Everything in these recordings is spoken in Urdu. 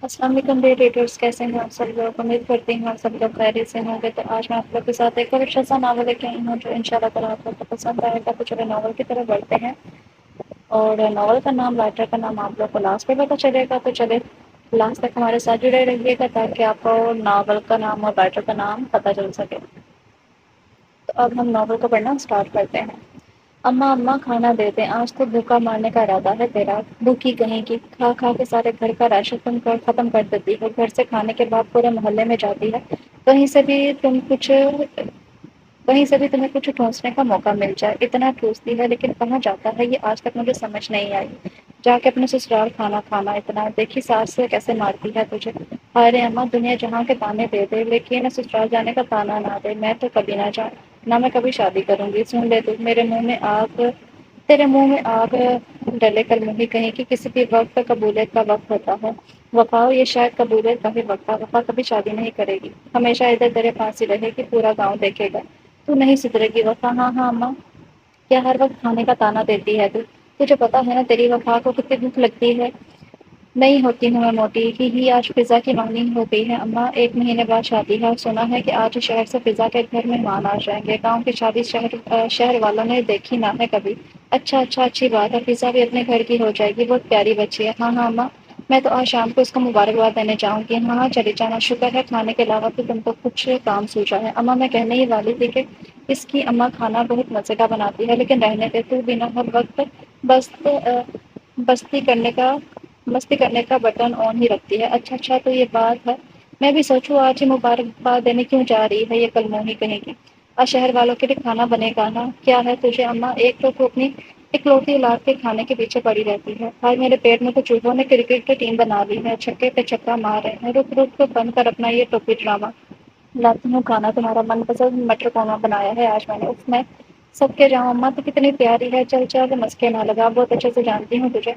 السلام علیکم ریٹیٹرس، کیسے ہیں آپ سب لوگ؟ امید کرتی ہوں آپ سب لوگ خیریت سے ہوں گے۔ تو آج میں آپ لوگ کے ساتھ ایک اور اچھا سا ناول لے کے آئی ہوں جو ان شاء اللہ تعالیٰ آپ لوگ کو پسند آئے گا۔ تو چلو ناول کی طرف بڑھتے ہیں، اور ناول کا نام، رائٹر کا نام آپ لوگ کو لاسٹ میں پتہ چلے گا۔ تو چلے لاسٹ تک ہمارے ساتھ جڑے رہیے گا تاکہ آپ کو ناول کا نام اور رائٹر کا نام پتہ چل سکے۔ تو اب ہم ناول کو پڑھنا اسٹارٹ کرتے ہیں۔ اماں اماں کھانا دے دیں، آج تو بھوکا مارنے کا ارادہ ہے تیرا، بھوکی کہیں کی، کھا کھا کے سارے گھر کا راشن ختم کر دیتی ہے، گھر سے کھانے کے بعد پورے محلے میں جاتی ہے، کہیں سے بھی تمہیں کچھ ٹھونسنے کا موقع مل جائے، اتنا ٹھوستی ہے لیکن کہاں جاتا ہے یہ آج تک مجھے سمجھ نہیں آئی۔ جا کے اپنے سسرال کھانا کھانا، اتنا دیکھی ساس سے کیسے مارتی ہے تجھے۔ ہائے اماں دنیا جہاں کے تانے دے دے لیکن سسرال جانے کا تانا نہ دے، میں تو کبھی نہ جاؤں، نہ میں کبھی شادی کروں گی۔ سن لے تو میرے منہ میں آگ، تیرے منہ میں آگ ڈلے کر منہی کہیں کہ کسی بھی وقت قبولیت کا وقت ہوتا ہے۔ وفا یہ شاید قبولیت کا ہی وقت تھا، وفا کبھی شادی نہیں کرے گی، ہمیشہ ادھر تیرے پاس ہی رہے گی، پورا گاؤں دیکھے گا، تو نہیں سدھرے گی وفا۔ ہاں ہاں اماں، کیا ہر وقت کھانے کا تانا دیتی ہے تو؟ تجھے پتا ہے نا تیری وفا کو کتنی بھوک لگتی ہے؟ نہیں ہوتی ہوں میں موٹی ہی آج فضا کی مانی ہو گئی ہے اماں، 1 مہینے بعد شادی ہے، سنا ہے کہ آج شہر سے فضا کے گھر مہمان آ جائیں گے، گاؤں کی شادی شہر والوں نے دیکھی نہ ہے کبھی۔ اچھا اچھا، اچھی بات ہے، فضا بھی اپنے گھر کی ہو جائے گی، بہت پیاری بچی ہے۔ ہاں ہاں اماں، میں تو آج شام کو اس کو مبارکباد دینے جاؤں گی۔ ہاں ہاں چلی جانا، شکر ہے کھانے کے علاوہ تو تم کو کچھ کام سوچا ہے۔ اماں میں کہنے ہی والی تھی کہ اس کی اماں کھانا بہت مزے کا بناتی ہے، لیکن رہنے دے، تو بنا ہر وقت بس بستی کرنے کا بٹن آن ہی رکھتی ہے۔ اچھا اچھا، تو یہ بات ہے، میں بھی سوچوں آج ہی مبارکباد دینے کیوں جا رہی ہے یہ کل مونی کہیں گی، اور شہر والوں کے لیے کھانا بنے گا نا؟ کیا ہے تجھے اماں، ایک تو اپنی اکلوتی اولاد کے کھانے کے پیچھے پڑی رہتی ہے۔ بھائی میرے پیٹ میں تو چوہوں نے کرکٹ کی ٹیم بنا لی ہے، چھکے پہ چھکا مار رہے ہیں، رک رک تو بند کر اپنا یہ ٹوپی ڈرامہ۔ لاتی ہوں کھانا، تمہارا من پسند مٹر قورمہ بنایا ہے آج میں نے، اس میں سب کے جاؤں اماں تو کتنی پیاری ہے، چل چل مسکے نہ لگا، بہت اچھے سے جانتی ہوں تجھے،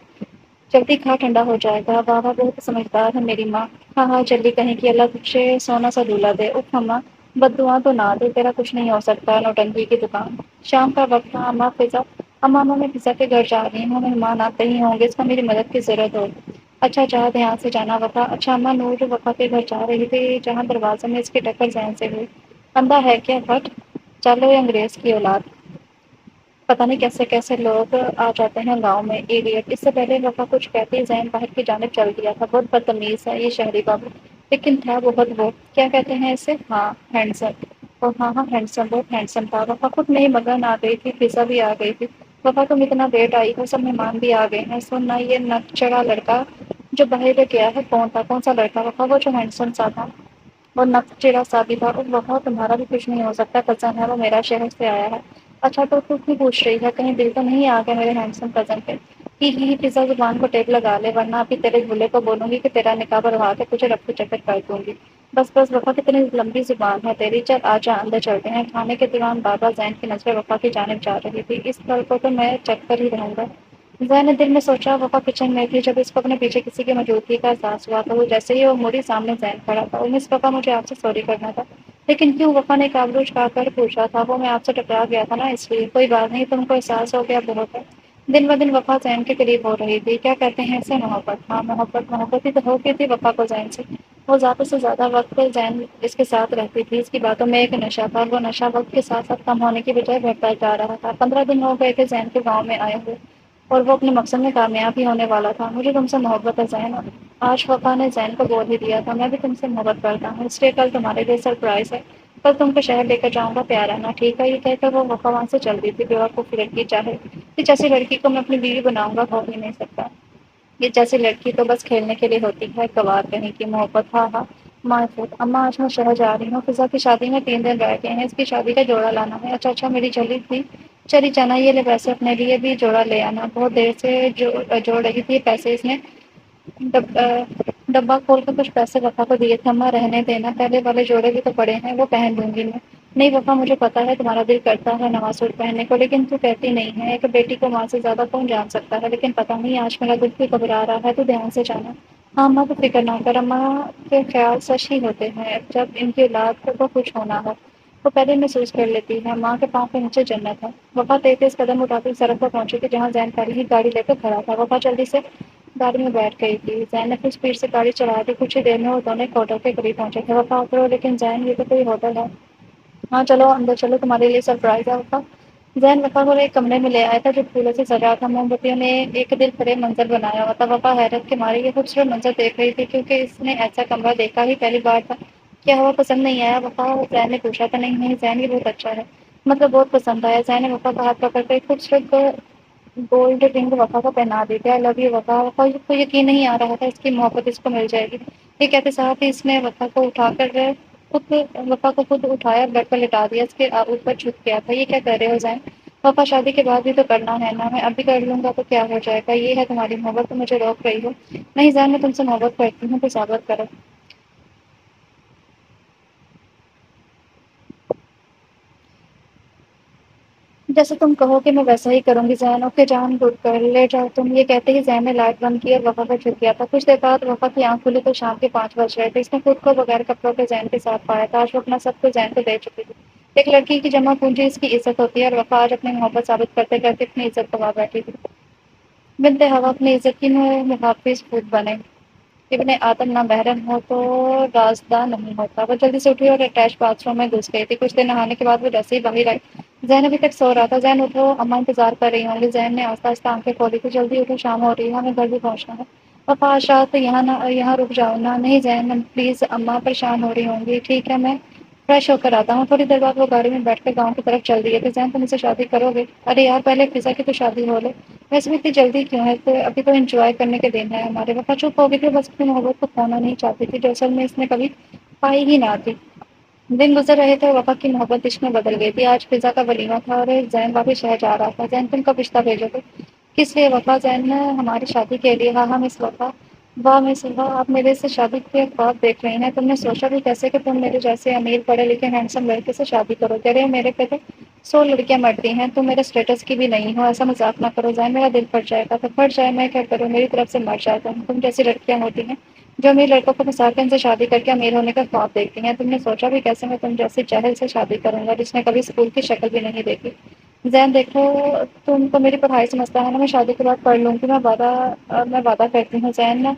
جلدی کھا ٹھنڈا ہو جائے گا۔ واہ واہ بہت سمجھدار ہے میری ماں۔ ہاں ہاں جلدی کہیں کہ اللہ تجھے سونا سا دولہا دے۔ اف اماں بددعا تو نہ دے، تیرا کچھ نہیں ہو سکتا، نوٹنکی کی دکان۔ شام کا وقت تھا اماں، اماں میں فضا کے گھر جا رہی ہوں، مہمان آتے ہی ہوں گے، اس کو میری مدد کی ضرورت ہوگی۔ اچھا جا دھیان سے جانا وفا۔ اچھا اماں، نور وفا کے گھر جا رہی تھی، جہاں دروازے میں اس کی ٹکر ذہن سے ہوئی۔ اندھا ہے کیا بٹ، چلو یہ انگریز کی اولاد، پتہ نہیں کیسے کیسے لوگ آ جاتے ہیں گاؤں میں، ایڈیٹ۔ اس سے پہلے وفا کچھ کہتی ذہن باہر کی جانب چل دیا تھا، بہت بدتمیز ہے یہ شہری بابو، لیکن تھا بہت، وہ کیا کہتے ہیں اسے، ہاں ہینڈسم۔ اور ہاں ہاں ہینڈسم، بہت ہینڈسم تھا۔ وفا خود نہیں مگن آ گئی تھی، فضا بھی آ گئی تھی۔ وفا تم اتنا لیٹ آئی ہو، سب مہمان بھی آ گئے ہیں، سننا یہ نک چڑھا لڑکا جو باہر گیا ہے کون تھا؟ کون سا لڑکا وفا؟ وہ جو ہینڈسم سا تھا اور نک چڑھا سا بھی تھا۔ اور وفا تمہارا بھی کچھ نہیں ہو سکتا، کزن ہے وہ میرا، شہر سے آیا ہے۔ اچھا تو کیوں پوچھ رہی ہے، کہیں دل تو نہیں آ گیا میرے ہینڈسم کزن پہ؟ ہی فضا زبان کو ٹیپ لگا لے، ورنہ ابھی تیرے دولہے کو بولوں گی کہ تیرا نکاح بڑھوا کے تجھے رفو چکر کر دوں گی۔ بس بس وفا کتنی لمبی زبان ہے تیری، چل آجا اندر چلتے ہیں۔ کھانے کے دوران بابا زین کی نظریں وفا کی جانب جا رہی تھی، اس پل کو تو میں چکھ کر ہی رہوں گا۔ زین نے دل میں سوچا۔ وفا کچن میں تھی جب اس کو اپنے پیچھے کسی کی موجودگی کا احساس ہوا، تو وہ جیسے ہی وہ مڑی، سامنے زین کھڑا تھا۔ مس وفا مجھے آپ سے سوری کرنا تھا۔ لیکن کیوں؟ وفا نے کابرو چڑھا کر پوچھا تھا۔ وہ میں آپ سے ٹکرا گیا تھا نا اس لیے۔ کوئی بات نہیں، تم کو احساس ہو گیا بہت ہے۔ دن ب دن وفا زین کے قریب ہو رہی تھی، کیا کہتے ہیں اسے، محبت۔ ہاں محبت ہی تو ہو گئی تھی وفا کو زین سے، وہ زیادہ سے زیادہ وقت زین اس کے ساتھ رہتی تھی، اس کی باتوں میں ایک نشہ تھا، وہ نشہ وقت کے ساتھ ساتھ کم ہونے کی بجائے بڑھتا جا رہا تھا۔ 15 دن ہو گئے تھے زین کے گاؤں میں آئے ہوئے، اور وہ اپنے مقصد میں کامیاب ہی ہونے والا تھا۔ مجھے تم سے محبت ہے زین، آج وفا نے زین کو بول ہی دیا تھا، میں بھی تم سے محبت کرتا ہوں، اس لیے کل تمہارے لیے سرپرائز ہے، کل تم کو شہر لے کر جاؤں گا، پیار رہنا ٹھیک ہے؟ یہ کہہ کر وہ وفا وہاں سے چل دی تھی۔ بیوقوف لڑکی، چاہے کہ جیسی لڑکی کو میں اپنی بیوی بناؤں گا، ہو ہی نہیں سکتا، یہ جیسی لڑکی تو بس کھیلنے کے لیے ہوتی ہے، گوار کہیں کی محبت۔ ہاں ہاں ماں آج میں شہر جا رہی ہوں، فضا کی شادی میں 3 دن رہ گئے ہیں، اس کی شادی کا جوڑا لانا ہے۔ اچھا اچھا میری جلی تھی، چلی جانا، یہ لے پیسے، اپنے لیے بھی جوڑا لے آنا، بہت دیر سے جوڑ رہی تھی پیسے، اس نے ڈبہ کھول کر کچھ پیسے وفا کو دیے تھے۔ اماں رہنے دینا، پہلے والے جوڑے بھی تو پڑے ہیں، وہ پہن لوں گی میں۔ نہیں وفا، مجھے پتا ہے تمہارا دل کرتا ہے نواز سوٹ پہننے کو، لیکن تو کہتی نہیں ہے، ایک بیٹی کو ماں سے زیادہ کون جان سکتا ہے، لیکن پتا نہیں آج میرا دل بھی گھبرا رہا ہے، تو دھیان سے جانا۔ ہاں اماں تو فکر نہ کر، اماں کے خیال سچ ہی ہوتے ہیں، جب ان کی اولاد کو کچھ ہونا ہو وہ پہلے محسوس کر لیتی ہے، ماں کے پاؤں کے نیچے جنت ہے۔ وفا تیز تیز قدم اٹھاتی سڑک پر پہنچی تھی جہاں زین پہلے ہی گاڑی لے کر کھڑا تھا۔ وفا جلدی سے گاڑی میں بیٹھ گئی تھی زین نے پھر اسپیڈ سے گاڑی چلا دی کچھ ہی دیر میں وہ دونوں ایک ہوٹل کے قریب پہنچے تھے وفا اترو لیکن زین یہ تو کوئی ہوٹل ہے ہاں چلو اندر چلو تمہارے لیے سرپرائز ہے وفا ذہن وفا کو ایک کمرے میں لے آیا تھا جو پھولوں سے سجا تھا موم بتیوں نے ایک دل فریب منظر بنایا ہوا تھا وفا حیرت کے مارے یہ خوبصورت منظر دیکھ رہی تھی کیونکہ اس نے ایسا کمرہ دیکھا ہی پہلی بار تھا کیا ہوا پسند نہیں آیا وفا زین نے پوچھا تھا نہیں زین یہ بہت اچھا ہے مطلب بہت پسند آیا زین نے وفا کا ہاتھ پکڑ کر خوبصورت گولڈ رنگ وفا کو پہنا دی تھی آئی لو یو وفا وفا کو یقین نہیں آ رہا تھا اس کی محبت اس کو مل جائے گی یہ کہتے ساتھ ہی اس نے وفا کو اٹھا کر خود وفا کو خود اٹھایا بیڈ پر لٹا دیا اس کے اوپر جھک گیا تھا یہ کیا کر رہے ہو زین پاپا شادی کے بعد بھی تو کرنا ہے نا میں ابھی کر لوں گا تو کیا ہو جائے گا یہ ہے تمہاری محبت تو مجھے روک رہی ہو نہیں زین میں تم سے محبت کرتی ہوں تو ثابت کرو جیسے تم کہو کہ میں ویسا ہی کروں گی زین اوکے جان گڈ گرل لے جاؤ تم یہ کہتے ہی زین نے لائٹ بند کی اور وفا پر جھک گیا تھا کچھ دیر بعد وفا کی آنکھ کھلی تو شام کے 5 بج رہے تھے اس نے خود کو بغیر کپڑوں کے زین کے ساتھ پایا تھا آج وہ اپنا سب کچھ زین کو دے چکی تھی ایک لڑکی کی جمع پونجی اس کی عزت ہوتی ہے اور وفا آج اپنی محبت ثابت کرتے کرتے اپنی عزت گنوا بیٹھی تھی بنت ہوا اپنی عزت کی محافظ خود بنے ابن آدم نہ محرم ہو تو رازداں نہیں ہوتا وہ جلدی سے اٹھی اور اٹیچ باتھ روم میں گھس گئی تھی کچھ دیر نہانے کے بعد وہ جیسے ہی باہر آئی زین ابھی تک سو رہا تھا زین اٹھو اماں انتظار کر رہی ہوں گی زین نے آہستہ آہستہ آنکھیں کھولی تو جلدی اٹھو شام ہو رہی ہے ہمیں گھر بھی پہنچنا ہے پپا شاید یہاں رک جاؤ نا نہیں زین پلیز اماں پریشان ہو رہی ہوں گی ٹھیک ہے میں فریش ہو کر آتا ہوں تھوڑی دیر بعد وہ گاڑی میں بیٹھ کر گاؤں کی طرف چل دیے تھے زین تم مجھ سے شادی کرو گے ارے یار پہلے فضا کی تو شادی ہو لے ویسے بھی اتنی جلدی کیوں ہے تو ابھی تو انجوائے کرنے کے دن ہے ہمارے وفا چپ ہو گئی تھی بس اپنی محبت کو کھونا نہیں چاہتی تھی جو اصل میں اس نے کبھی پائی ہی نہ تھی دن گزر رہے تھے وفا کی محبت عشق میں بدل گئی تھی آج فضا کا ولیمہ تھا اور زین واپس شہر جا رہا تھا زین تم کب رشتہ بھیجو گے کس لیے وفا زین ہماری شادی کے لیے ہاں مس وفا واہ مس وفا آپ میرے سے شادی کے خواب دیکھ رہی ہیں تم نے سوچا بھی کیسے کہ تم میرے جیسے امیر پڑھے لکھے ہینڈسم لڑکے سے شادی کرو گے ارے میرے پہ تو 100 لڑکیاں مرتی ہیں تم میرے اسٹیٹس کی بھی نہیں ہو ایسا مذاق نہ کرو زین میرا دل پھٹ جائے گا تو پھٹ جائے میں کیا کروں میری طرف سے مر جائے تم جیسی لڑکیاں ہوتی ہیں جو امیر لڑکوں کو پھنسا کے ان سے شادی کر کے امیر ہونے کا خواب دیکھتی ہیں تم نے سوچا بھی کیسے میں تم جیسے جہل سے شادی کروں گا جس نے کبھی اسکول کی شکل بھی نہیں دیکھی زین دیکھو تم تو میری پڑھائی سے مسئلہ ہے نا میں شادی کے بعد پڑھ لوں گی میں وعدہ کرتی ہوں زین نا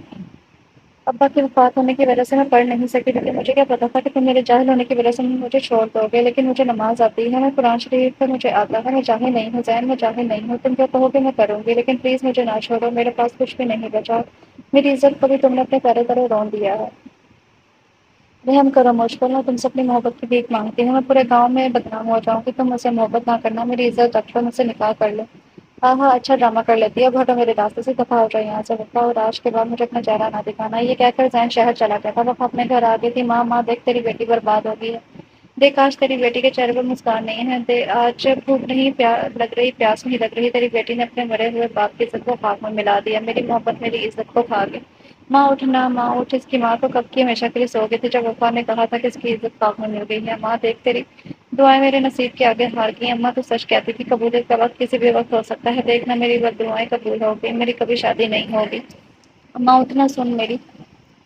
ابا کی وفات ہونے کی وجہ سے میں پڑھ نہیں سکی لیکن مجھے کیا پتا تھا کہ تم میرے جاہل ہونے کی وجہ سے مجھے چھوڑ دو گے لیکن مجھے نماز آتی ہے میں قرآن شریف پر مجھے آتا ہے میں جاہل نہیں ہوں زین میں جاہل نہیں ہوں تم جو کہو گے میں کروں گی لیکن پلیز مجھے نہ چھوڑو میرے پاس کچھ بھی نہیں بچا میری عزت کو بھی تم نے اپنے پیرے تلے رون دیا ہے رحم کرو مجھ پر میں تم سے اپنی محبت کی بھیک مانگتی ہوں میں پورے گاؤں میں بدنام ہو جاؤں کہ تم مجھ سے محبت نہ کرنا میری عزت رکھ لو مجھ سے نکاح کر لو ہاں ہاں اچھا ڈرامہ کر لیتی ہے اب ہٹو میرے راستے سے دفع ہو جائے یہاں سے وفا اور آج کے بعد مجھے اپنا چہرہ نہ دکھانا یہ کہہ کر زین شہر چلا گیا تھا وفا اپنے گھر آ گئی تھی ماں دیکھ تیری بیٹی برباد ہو گئی ہے دیکھ آج تیری بیٹی کے چہرے پر مسکان نہیں ہے آج بھوک نہیں لگ رہی پیاس نہیں لگ رہی تیری بیٹی نے اپنے مرے ہوئے باپ کی عزت کو خاک میں ملا دیا میری محبت میری عزت کو کھا گئی ماں اٹھنا ماں اٹھ اس کی ماں تو کب کی ہمیشہ کے لیے سو گئی تھی جب وفا نے کہا تھا کہ اس کی عزت پاک میں مل گئی ہے ماں دیکھ تیری دعائیں میرے نصیب کے آگے ہار گئی اماں تو سچ کہتی تھی قبولیت کا وقت کسی بھی وقت ہو سکتا ہے دیکھنا میری بد دعائیں قبول ہوگی میری کبھی شادی نہیں ہوگی اماں اتنا سن میری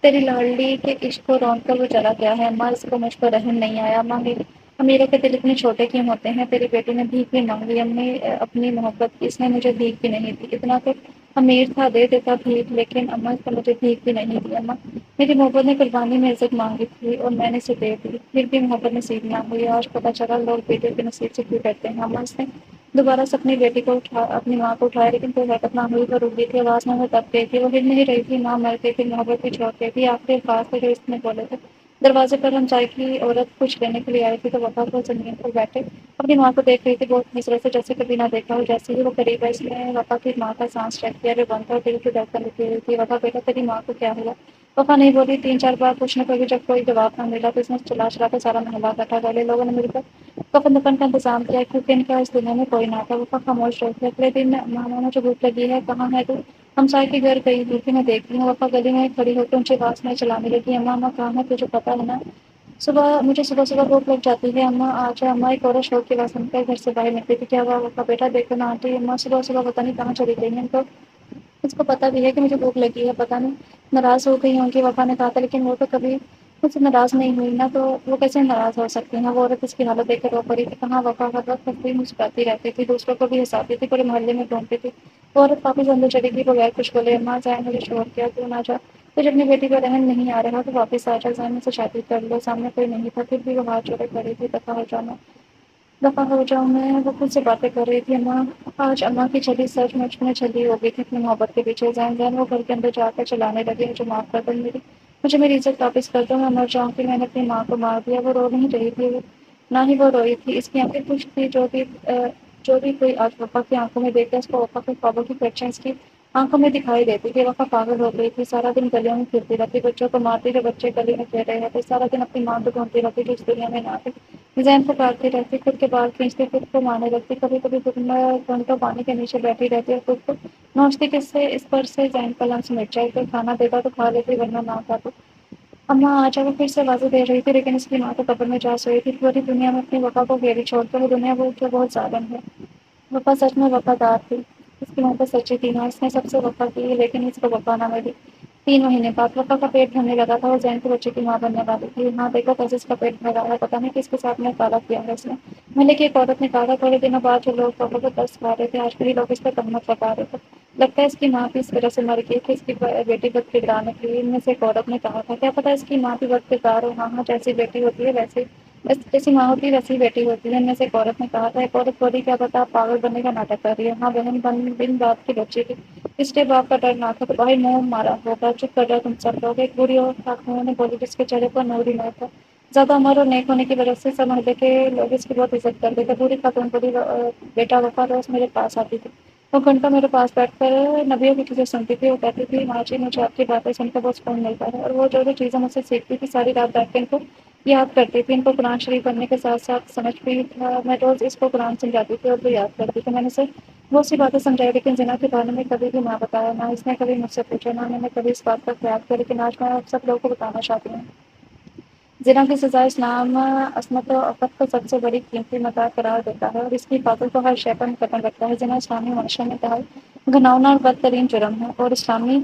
تیری لاڈلی کے عشق کو رونق کر وہ چلا گیا ہے اماں اس کو مجھ کو رحم نہیں آیا اماں میری امیروں کے دل اتنے چھوٹے کیوں ہوتے ہیں تیری بیٹی نے بھیک بھی مانگی امی اپنی محبت کی اس نے مجھے بھیک بھی نہیں دی اتنا تو امیر تھا دے دیتا بھیک لیکن اماں اس نے مجھے بھیک بھی نہیں دی اماں میری محبت نے قربانی میں عزت مانگی تھی اور میں نے اسے دے دی پھر بھی محبت نصیب نہ ہوئی آج پتہ چلا لوگ بیٹے کے نصیب سے کیوں کرتے ہیں اماں اس نے دوبارہ سے اپنی بیٹی کو اپنی ماں کو اٹھایا لیکن کوئی حرکت نہ ہوئی وہ رک گئی تھی آواز میں دب گئی تھی وہ ہل نہیں رہی تھی ماں مر گئی تھی محبت بھی چھوڑ گئی تھی آخری الفاظ تھے جو اس نے بولے تھے دروازے پر ہم چائے کی عورت کچھ لینے کے لیے آئی تھی تو وفا کو زمین پر بیٹھے اپنی ماں کو دیکھ رہی تھی بہت حسرت سے جیسے کبھی نہ دیکھا ہو جیسے ہی وہ قریب آئی اس نے وفا کی ماں کا سانس چیک کیا جو بند تھا دل کی دھڑکن رکی ہوئی تھی وفا بیٹا تیری ماں کو کیا ہوا وفا نہیں بولی 3 4 بار پوچھنے پر بھی جب کوئی جواب نہ ملا تو اس نے چلا چلا کر سارا محلہ اکٹھا کر لیا لوگوں نے مل کر کفن دفن کا انتظام کیا کیونکہ ان کا اس دنیا میں کوئی نہ تھا وفا خاموش رہی تھی اگلے دن ماما مجھے بھوک لگی ہے کہاں ہے تو ہمسائے کے گھر گئی ہوئی تھی میں دیکھ رہی ہوں وفا گلی میں کھڑی ہو کے اونچی آواز میں چلانے لگی اماں اماں کہاں ہے تجھے پتا ہے نا مجھے صبح بھوک لگ جاتی ہے اماں آج اماں ایک عورت شوق کی آواز سن کر گھر سے باہر نکلی تھی کیا ہوا وفا بیٹا دیکھو نا آنٹی اماں صبح پتا نہیں کہاں چلی گئی ہیں تو اس کو پتا بھی ہے کہ مجھے بھوک لگی ہے پتا نہیں ناراض ہو گئی ہوں کہ وفا نے کہا تھا لیکن وہ تو کبھی مجھ سے ناراض نہیں ہوئی نا تو وہ کیسے ناراض ہو سکتی ہیں؟ وہ عورت اس کی حالت دیکھ کر رو پڑی تھی، کہاں وفا ہر وقت ہوئی مسکراتی رہتی تھی، دوسروں کو بھی ہنساتی تھی، پورے محلے میں ڈھونڈتی تھی۔ وہ عورت واپس اندر چلی گئی بغیر کچھ بولے، ماں زین مجھے چھوڑ کیا تو نہ جا، تجھے اپنی بیٹی کا رحم نہیں آ رہا تو واپس آ جا، زین سے شادی کر لو۔ سامنے کوئی نہیں تھا، پھر بھی وہ ہاتھ جوڑے کھڑی تھی، دفع ہو جانا، دفع ہو جاؤ میں۔ وہ خود سے باتیں کر رہی تھی، اماں آج اماں کی چھلی سچ مچ میں چھلی ہو گئی تھی اپنی محبت کے پیچھے۔ زین وہ گھر کے اندر جا کر چلانے لگی، مجھے معاف کر دو، مجھے میری عزت واپس کر دو، میں مر جاؤں کہ میں نے اپنی ماں کو مار دیا۔ وہ رو نہیں رہی تھی، نہ ہی وہ روئی تھی، اس کی آنکھیں خوش تھی۔ جو بھی کوئی آج وفا کی آنکھوں میں دیکھتا ہے، اس کو وفا کے خوابوں کی پریڈکشن اس کی آنکھوں میں دکھائی دیتی تھی۔ وفا پاگل ہو گئی تھی، سارا دن گلیوں میں پھرتی رہتی، بچوں کو مارتی جو بچے گلی میں کھیل رہے تھے، سارا دن اپنی ماں کو ڈھونڈتی رہتی جو اس دنیا میں نہ تھی۔ زین کو کاٹتی رہتی، خود کے بال کھینچتی، خود کو مارنے لگتی، کبھی کبھی گھنٹوں پانی کے نیچے بیٹھی رہتی اور خود کو نوچتی کہ اس پر سے زین کا لمس مٹ جائے، کوئی کھانا دیتا تو کھا لیتی ورنہ نہ کھاتی۔ اماں آجا، وہ پھر سے آوازیں دے رہی تھی، لیکن اس کی ماں تو قبر میں جا سوئی تھی۔ پوری دنیا میں اپنی وفا کو گھیری چھوڑ کر وہ دنیا وہ جو بہت ظالم ہے۔ وفا سچ میں وفادار تھی، اس کی محبت سچی تھی، ہاں اس نے سب سے وفا کی، لیکن اس کو وفا نہ ملی۔ 3 مہینے بعد وفا کا پیٹ بھرنے لگا تھا، وہ زین کے بچے کی ماں بننے والی تھی۔ ہاں دیکھو کیسے اس کا پیٹ بھر رہا ہے، پتہ نہیں کس کے ساتھ میں کالا کیا ہے اس نے۔ محلے کی ایک عورت نے کہا، تھوڑے دنوں بعد جو لوگ وفا کو ترس کھا رہے تھے، آج بھی لوگ اس پر تہمت لگا رہے تھے۔ لگتا ہے اس کی ماں بھی اس طرح سے مر گئی کہ اس کی بیٹی بد کردار نکلی۔ ان میں سے ایک عورت نے کہا تھا، کیا پتہ اس کی ماں بھی بد کردار ہو؟ ہاں ہاں، جیسی بیٹی ہوتی ہے ویسی، جیسی ماں ہوتی ہے ویسی بیٹی ہوتی ہے، ان میں سے ایک عورت نے کہا تھا۔ ایک عورت بولی، کیا پتہ آپ پاگل بننے کا ناٹک کر رہی ہے؟ ہاں بہن، بن باپ کی بچی تھی، اس لیے باپ کا ڈر نہ تھا تو بھائی منہ مارا ہوگا، چپ کر جاؤ تم سب لوگ۔ ایک بوڑھی اور خاتون نے بولی جس کے چہرے پر نور ہی نور تھا، زیادہ عمر اور نیک ہونے کی وجہ سے سب محلے کے لوگ اس کی بہت عزت کرتے تھے۔ بوڑھی خاتون بولی، بیٹا وفا روز میرے پاس آتی تھی، وہ گھنٹوں میرے پاس بیٹھ کر نبیوں کی چیزیں سنتی تھی، وہ کہتی تھی ماں جی مجھے آپ کی باتیں سن کر بہت سکون ملتا ہے، اور وہ جو جو چیزیں مجھ سے سیکھتی تھی ساری رات بیٹھ کے ان کو یاد کرتی تھی۔ ان کو قرآن شریف پڑھنے کے ساتھ ساتھ سمجھ بھی تھا، میں روز اس کو قرآن سمجھاتی تھی اور وہ یاد کرتی تھی۔ میں نے اسے بہت سی باتیں سمجھائی، لیکن زنا کے بارے میں کبھی بھی نہ بتایا، نہ اس نے کبھی مجھ سے پوچھا، نہ میں نے کبھی اس بات کا خیال کیا، لیکن آج میں آپ سب لوگوں کو بتانا چاہتی ہوں۔ زنا کی سزا اسلام عصمت و عفت کو سب سے بڑی قیمتی متاع قرار دیتا ہے اور اس کی حفاظت کو ہر شے پر مقدم رکھتا ہے۔ زنا اسلامی معاشرے میں گھناؤنا اور بدترین جرم ہے اور اسلامی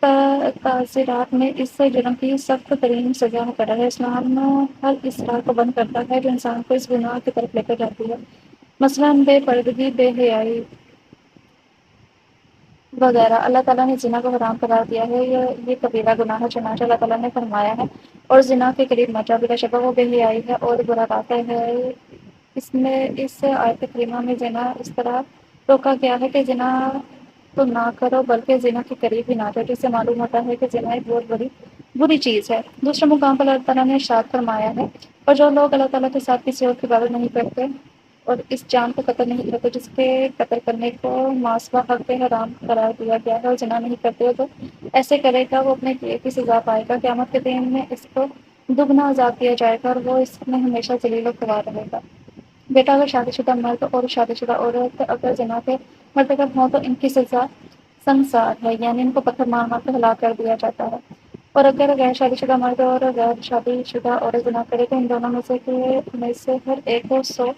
تعزیرات میں اس جرم کی سخت ترین سزا مقرر ہے۔ اسلام ہر اس راہ کو بند کرتا ہے جو انسان کو اس گناہ کی طرف لے کر جاتی ہے، مثلاً بے پردگی، بے حیائی وغیرہ۔ اللہ تعالیٰ نے زنا کو حرام قرار دیا ہے، یہ کبیرہ گناہ ہے، چنانچہ اللہ تعالیٰ نے فرمایا ہے، اور زنا کے قریب مت جاؤ، بلا شبہ وہ بے حیائی ہے اور برا واقع ہے۔ اس آیت کریمہ میں زنا اس طرح روکا گیا ہے کہ زنا تو نہ کرو بلکہ زنا کے قریب ہی نہ جاؤ، جس سے معلوم ہوتا ہے کہ زنا ایک بہت بری چیز ہے۔ دوسرے مقام پر اللہ تعالیٰ نے ارشاد فرمایا ہے، اور جو لوگ اللہ تعالیٰ کے ساتھ کسی اور کی عبادت نہیں کرتے اور اس جان کو قتل نہیں کرتے جس کے قتل کرنے کو ماسوا حق حرام قرار دیا گیا ہے، اور زنا نہیں کرتے تو ایسے کرے گا وہ اپنے کیے کی سزا پائے گا، قیامت کے دن میں اس کو دگنا عذاب دیا جائے گا اور وہ اس میں ہمیشہ ذلیل و خوار رہے گا۔ بیٹا، اگر شادی شدہ مرد اور شادی شدہ عورت اگر زنا کے مرتکب ہوں تو ان کی سزا سنسار ہے، یعنی ان کو پتھر مار مار کر ہلاک کر دیا جاتا ہے، اور اگر غیر شادی شدہ مرد اور غیر شادی شدہ عورت زنا کرے تو ان دونوں میں سے ہر ایک کو 100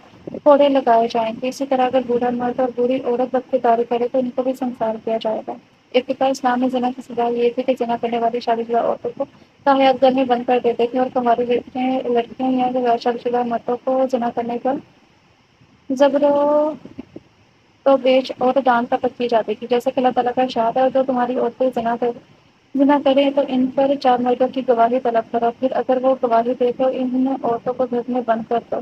کوڑے لگائے جائیں گے۔ اسی طرح اگر بوڑھا مرد اور بوڑھی عورت بدکرداری کرے تو ان کو بھی سنسار کیا جائے گا۔ ابتداء اسلام میں زنا کی سزا یہ تھی کہ زنا کرنے والی شادی شدہ عورتوں کو تاحیات گھر میں بند کر دیتے تھے اور کنواری لڑکیاں یا غیر شادی شدہ مردوں کو زنا کرنے پر زبر تو بیچ اور دان تپت کی جاتی تھی، جیسے کہ اللہ تعالیٰ کا ارشاد ہے، اور جو تمہاری عورتیں زنا کریں تو ان پر 4 مردوں کی گواہی طلب کرو، پھر اگر وہ گواہی دے تو ان عورتوں کو گھر میں بند کر دو،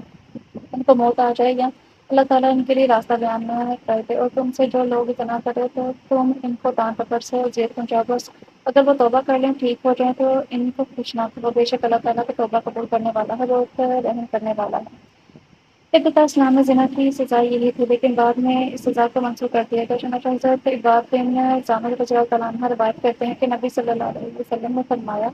ان کو موت آ جائے یا اللہ تعالیٰ ان کے لیے راستہ بیان نہ کر دے، اور تم سے جو لوگ زنا کرے تو تم ان کو دان تپٹ سے زیر پہنچاؤ، بس اگر وہ توبہ کر لیں ٹھیک ہو جائیں تو ان کو خوش نہ کرو، بے شک اللہ تعالیٰ کو توبہ قبول کرنے والا ہے، وہ رحم کرنے والا ہے۔ ابتداء اسلام میں زنا کی سزا یہی تھی، لیکن بعد میں اس سزا کو منسوخ کر دیا گیا، چنانچہ حضرت عباد بن ضامر رضی اللہ تعالیٰ عنہ روایت کرتے ہیں کہ نبی صلی اللہ علیہ وسلم نے فرمایا،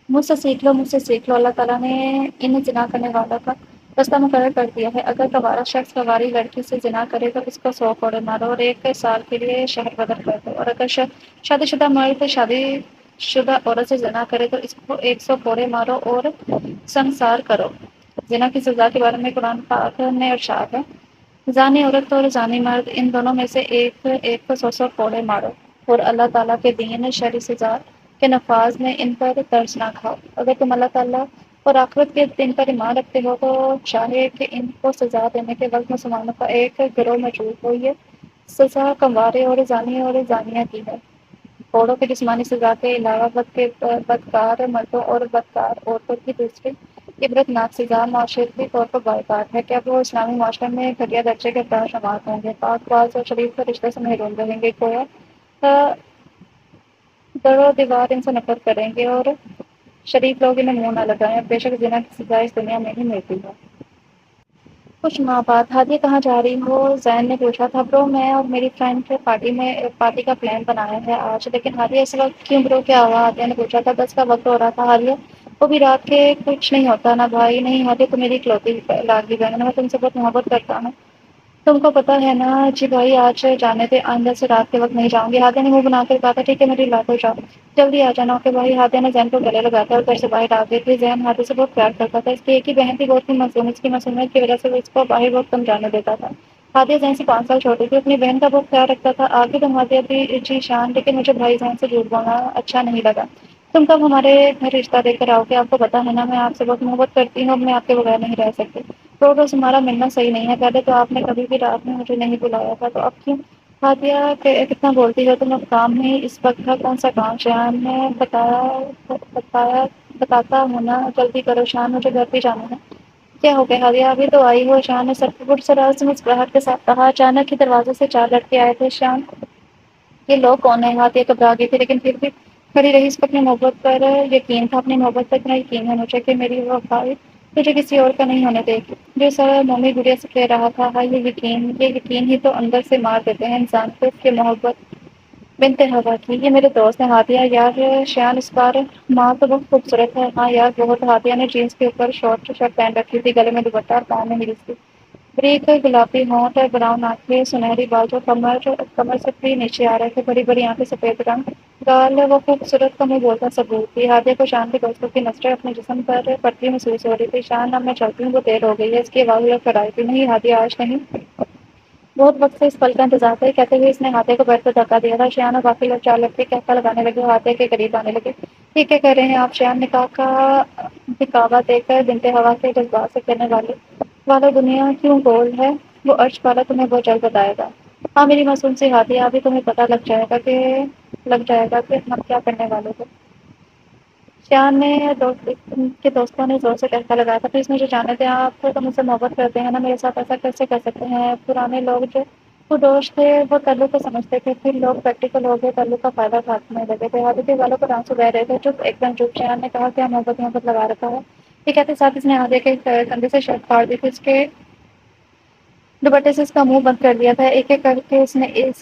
مجھ سے سیکھ لو، مجھ سے سیکھ لو، اللہ تعالیٰ نے ان زنا کرنے والوں کا راستہ مقرر کر دیا ہے، اگر گوارا شخص گواری لڑکی سے زنا کرے تو اس کو 100 کوڑے مارو اور 1 سال کے لیے شہر بدر کر دو، اور اگر شادی شدہ مرد شادی شدہ عورت سے زنا کرے تو اس کو 100 کوڑے مارو اور سنسار کرو۔ زنا کی سزا کے بارے میں قرآن پاک میں ارشاد ہے، زانی عورت اور زانی مرد ان دونوں میں سے ایک کو 100 کوڑے مارو، اور اللہ تعالیٰ کے دین شرعی سزا کہ نفاذ میں ان پر ترس نہ کھاؤ۔ اگر تم اللہ تعالیٰ اور آخرت کے دن پر ایمان رکھتے ہو تو چاہے کہ ان کو سزا دینے کے وقت مسلمانوں کا ایک گروہ موجود ہو، یہ سزا کموارے اور زانی اور زانیہ کی ہے۔ عورتوں کی جسمانی سزا کے علاوہ بدکار مردوں اور بدکار عورتوں کی دوسری عبرتناک سزا معاشرتی طور پر بائیکاٹ ہے۔ کیا وہ اسلامی معاشرے میں گھٹیا درجے کے افراد شمار ہوں گے؟ پاک باز اور شریف کے رشتے سے محروم رہیں گے، گویا در و دیوار ان سے نفرت کریں گے اور شریف لوگ انہیں منہ نہ لگائیں۔ بے شک زنا کی سزا اس دنیا میں ہی ملتی ہے۔ کچھ ماہ بعد ہادیہ کہاں جا رہی ہو؟ زین نے پوچھا تھا۔ برو میں اور میری فرینڈ پارٹی کا پلان بنایا ہے آج۔ لیکن ہادیہ اس وقت کیوں برو، کیا ہوا؟ ہادیہ نے پوچھا تھا۔ 10 کا وقت ہو رہا تھا ہادیہ۔ وہ بھی رات کے کچھ نہیں ہوتا نا بھائی، نہیں ہادیہ تو میری اکلوتی لاڈلی بہن ہے، میں تم سے بہت محبت کرتا ہوں۔ تم کو پتہ ہے نا جی بھائی، آج جانے دے، آئندہ سے رات کے وقت نہیں جاؤں گی۔ ہادیہ نے منہ بنا کر کہا تھا۔ ٹھیک ہے میری لاتو جاؤ، جلدی آ جانا اوکے بھائی۔ ہادیہ نے زین کو گلے لگایا اور گھر سے باہر آ گئی تھی۔ زین ہادیہ سے بہت پیار کرتا تھا، اس کی ایک ہی بہن تھی، بہت ہی معصوم، اس کی معصومیت کی وجہ سے وہ اس کو باہر بہت کم جانے دیتا تھا۔ ہادیہ زین سے 5 سال چھوٹی تھی، اپنی بہن کا بہت خیال رکھتا تھا۔ آگے تم ہادیہ بھی جی شان، لیکن مجھے بھائی زین سے جھوٹ بولنا اچھا نہیں لگا۔ تم کب ہمارے گھر رشتہ دے کر آؤ گے؟ آپ کو پتہ ہے نا میں آپ سے بہت محبت کرتی ہوں، اب میں آپ کے بغیر نہیں رہ سکتی۔ روز ہمارا ملنا صحیح نہیں ہے، پہلے تو آپ نے کبھی بھی رات میں مجھے نہیں بلایا تھا، تو اب کیوں؟ ہادیہ کتنا بولتی ہو تم، اب کام ہی اس وقت ہے، کون سا کام؟ شان نے بتاتا ہوں نا، جلدی کرو شان، مجھے گھر بھی جانا ہے۔ کیا ہو گیا ہادیہ، ابھی تو آئی ہو؟ شان نے سرسراز سے مسکراہٹ کے ساتھ کہا۔ اچانک ہی دروازے سے 4 لڑکے آئے تھے۔ شان، یہ لوگ کون ہیں؟ ہادیہ گھبرا گئی تھی لیکن پھر بھی کھڑی رہی۔ اس کو اپنی محبت پر یقین تھا، اپنی محبت پر اتنا یقین ہے مجھے کہ میری وفا تجھے کسی اور کا نہیں ہونے دے گی۔ جو سارا مومی گڑیا سے کہہ رہا تھا، ہاں یہ یقین ہی تو اندر سے مار دیتے ہیں انسان کو، اس کی محبت بنت ہوا کی۔ یہ میرے دوست ہیں ہادیہ۔ یار شان اس بار ماں تو بہت خوبصورت ہے۔ ہاں یار بہت۔ ہادیہ نے جینس کے اوپر شارٹ شرٹ پہن رکھی تھی، گلے میں دوپٹہ اور پاؤں میں ہیلز تھی۔ بریک گلابی ہونٹ اور براؤن آنکھیں، سنہری بال جو کمر سے بھی نیچے آ رہے تھے، بڑی بڑی آنکھیں، سفید رنگ گال، وہ خوبصورت کا منہ بولتا ثبوت تھی۔ ہادیہ کو شان کے دوستوں کی نظریں اپنے جسم پر پڑتی محسوس ہو رہی تھی۔ شان، اب میں چلتی ہوں، وہ دیر ہو گئی ہے۔ اس کی آواز لگ کر آئی تھی۔ نہیں ہادیہ آج نہیں، بہت وقت سے اس پل کا انتظار تھا، کہتے ہوئے اس نے ہادیہ کو بیٹھ پر دھکا دیا تھا۔ شان اور باقی لوگ 4 لڑکے کہکا لگانے لگے اور ہادیہ کے قریب آنے لگے۔ یہ کیا کر رہے ہیں آپ؟ شان نے کہا کا دکھاوا دے کر بنت ہوا کے جذبات سے کرنے والا دنیا کیوں گول ہے، وہ عرش والا تمہیں بہت جلد بتائے گا۔ ہاں میری معصوم سی ہادیہ، ابھی تمہیں پتہ لگ جائے گا کہ ہم کیا کرنے والے تھے۔ شان نے کے دوستوں نے زور سے ٹہکا لگایا تھا۔ پلیز مجھے جانے دیں، آپ تو مجھ سے محبت کرتے ہیں نا، میرے ساتھ ایسا کیسے کر سکتے ہیں؟ پرانے لوگ جو پردوش تھے وہ تلو کو سمجھتے تھے، پھر لوگ پریکٹیکل ہو گئے، تلو کا فائدہ اٹھانے لگے تھے۔ ہادیہ کے بالوں پر آنسو بہہ رہے تھے۔ چپ، ایک دم چپ۔ شان نے کہا کیا محبت لگا رکھا ہے؟ یہ کہتے ساتھ اس نے ہادیہ کے کندھے سے شرٹ پھاڑ دی تھی، اس کے دوپٹے سے اس کا منہ بند کر دیا تھا۔ ایک ایک کر کے اس نے ایک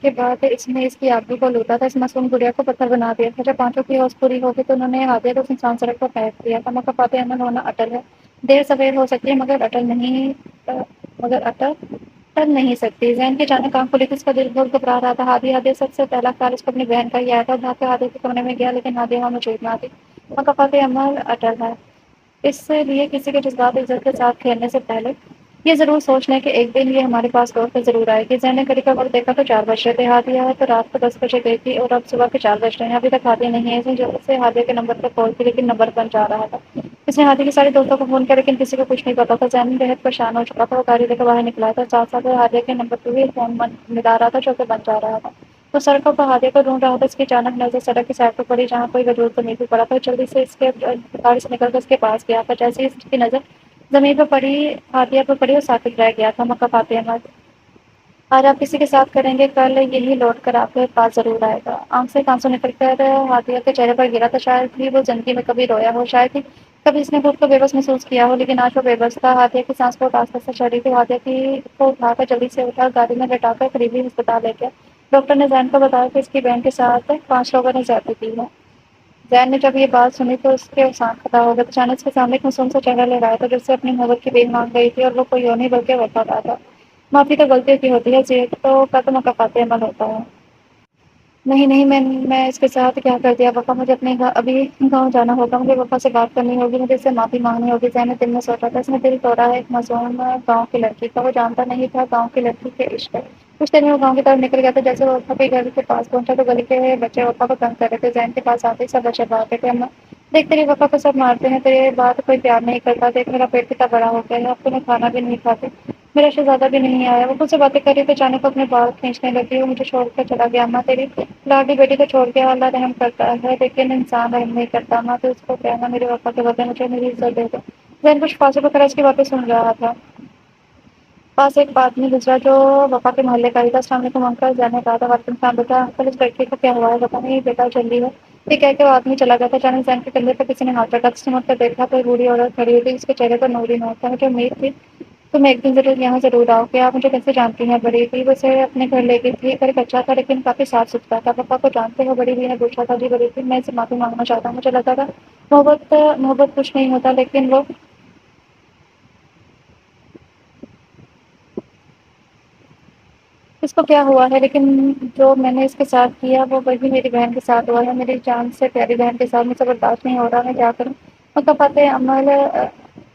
کے بعد اس نے اس کی آبرو کو لوٹا تھا، اس معصوم گڑیا کو پتھر بنا دیا تھا۔ جب 5 کی ہوش پوری ہو گئی تو انہوں نے ہادیہ کو سنسان سڑک پر پھینک دیا تھا۔ مکافات امن ہونا اٹل ہے، دیر سویر ہو سکتی ہے مگر اٹل ٹل نہیں سکتی۔ زین کی اچانک آنکھ کھلی تھی، اس کا دل بہت گھبرا رہا تھا۔ ہادیہ سب سے پہلا خیال اس کو اپنی بہن کا ہی آیا تھا۔ بھاگ کے ہادیہ کے کمرے میں گیا لیکن ہادیہ وہاں موجود نہ تھی۔ مکافات عمل اٹل ہے، اس لیے کسی کے جذبات عزت کے ساتھ کھیلنے سے پہلے یہ ضرور سوچ لیں کہ ایک دن یہ ہمارے پاس لوٹ کر ضرور آئے گی۔ زین نے گھڑی کا وقت دیکھا تو 4 بج رہے تھے۔ ہادیہ تو رات کو 10 بجے گئی تھی اور اب صبح کے 4 بج رہے ہیں، ابھی تک ہادیہ نہیں ہے۔ اس نے جلدی سے ہادیہ کے نمبر پر کال کی لیکن نمبر بند جا رہا تھا۔ اس نے ہادیہ کے سارے دوستوں کو فون کیا لیکن کسی کو کچھ نہیں پتا تھا۔ زین بے حد پریشان ہو چکا تھا، وہ گاڑی لے کر باہر نکلا تھا، ساتھ ساتھ وہ ہادیہ کے نمبر پر بھی فون ملا رہا تھا جو کہ بند جا رہا تھا۔ وہ سڑکوں پر ہادیہ کو ڈھونڈ رہا تھا۔ اس کی اچانک نظر سڑک کی سائڈ پر پڑی جہاں کوئی وجود تو نہیں پڑا تھا۔ جلدی سے اس کے گاڑی سے نکل کر اس کے پاس گیا تھا۔ جیسے ہی اس کی نظر زمین پر پڑی، ہادیہ پر پڑی، اور ساکت رہ گیا تھا۔ مکافات عمل، آج آپ کسی کے ساتھ کریں گے، کل یہی لوٹ کر آپ کے پاس ضرور آئے گا۔ آنکھ سے آنسو نکل کر ہادیہ کے چہرے پر گرا تھا۔ شاید ہی وہ زندگی میں کبھی رویا ہو، شاید ہی کبھی اس نے خود کو بے بس محسوس کیا ہو، لیکن آج وہ بے بس تھا۔ ہادیہ کی سانس کو آستہ سے چڑھ رہی تھی۔ ہادیہ کو اٹھا کر جلدی سے اٹھا، گاڑی میں لٹا کر قریبی ہسپتال لے گیا۔ ڈاکٹر نے زین کو بتایا کہ اس کی بہن کے ساتھ 5 لوگوں نے زیادتی کی ہے۔ زین نے جب یہ بات سنی تو اس کے سانس کھڑا ہو گیا۔ اچانک اس کے سامنے ایک معصوم سا چہرہ لہرایا تھا جو اس سے اپنی محبت کی بھیک مانگ رہی تھی، اور وہ کوئی اور نہیں بلکہ وفا تھا۔ معافی تو غلطیوں کی ہوتی ہے، جیتوں کا تو مکافات عمل ہوتا ہے۔ نہیں نہیں میں اس کے ساتھ کیا کر دیا وفا مجھے اپنے ابھی گاؤں جانا ہوگا مجھے وفا سے بات کرنی ہوگی مجھے اس سے معافی مانگنی ہوگی میں نے دل میں سوچا تھا اس میں دل توڑا ہے ایک معصوم گاؤں کی لڑکی کا وہ جانتا نہیں تھا گاؤں کی لڑکی کے عشق کچھ دن میں وہ گاؤں کی طرف نکل گیا تھا جیسے وہ وفا کے گھر کے پاس پہنچا تو گلی کے بچے وفا کو تنگ کر رہے تھے ذہن کے پاس آتے سب بچے بھاگتے تھے دیکھ تیری وفا کو سب مارتے ہیں تیرے بات کوئی پیار نہیں کرتا دیکھ میرا پیٹ کتنا بڑا ہو گیا ہے اب تو میں کھانا بھی نہیں کھاتی میرا شہزادہ بھی نہیں آیا وہ مجھ سے باتیں کری تو اچانک کو اپنے بال کھینچنے لگی وہ مجھے چھوڑ کر چلا گیا اماں تیری لاڈلی بیٹی کو چھوڑ کے اللہ رحم کرتا ہے لیکن انسان رحم نہیں کرتا نہ تو اس کو کہنا میرے پاپا کے بدلے مجھے میری عزت دے دو ذہن کچھ فالتو کے خرچ کی باتیں سن رہا تھا پاس ایک آدمی دوسرا جو وفا کے محلے کا ہی تھا السلام علیکم انکل میں نے کہا تھا وعلیکم السلام بیٹا انکل اس لڑکی کو کیا ہوا ہے پتا نہیں بیٹا جلدی ہے یہ کہہ کے وہ آدمی چلا گیا تھا اچانک ذہن کے کندھے پر کسی نے ہاتھ رکھا اس نے مڑ کر دیکھا کوئی بوڑھی عورت کھڑی ہوئی تھی اس کے چہرے پر نور ہی نور تھا مجھے امید تھی تم ایک دن ضرور یہاں ضرور آؤ گے آپ مجھے کیسے جانتی ہیں بڑی بھی اسے اپنے گھر لے گئی تھی گھر ایک اچھا تھا لیکن کافی صاف ستھرا تھا پپا کو جانتے ہو بڑی بہن نے پوچھا تھا جی بڑی بہن میں اس سے معافی مانگنا چاہتا ہوں مجھے لگا تھا محبت کچھ نہیں ہوتا لیکن وہ اس کو کیا ہوا ہے لیکن جو میں نے اس کے ساتھ کیا وہ وہی میری بہن کے ساتھ ہوا ہے میری جان سے پیاری بہن کے ساتھ مجھ سے برداشت نہیں ہو رہا میں کیا کروں مطلب فتح عمل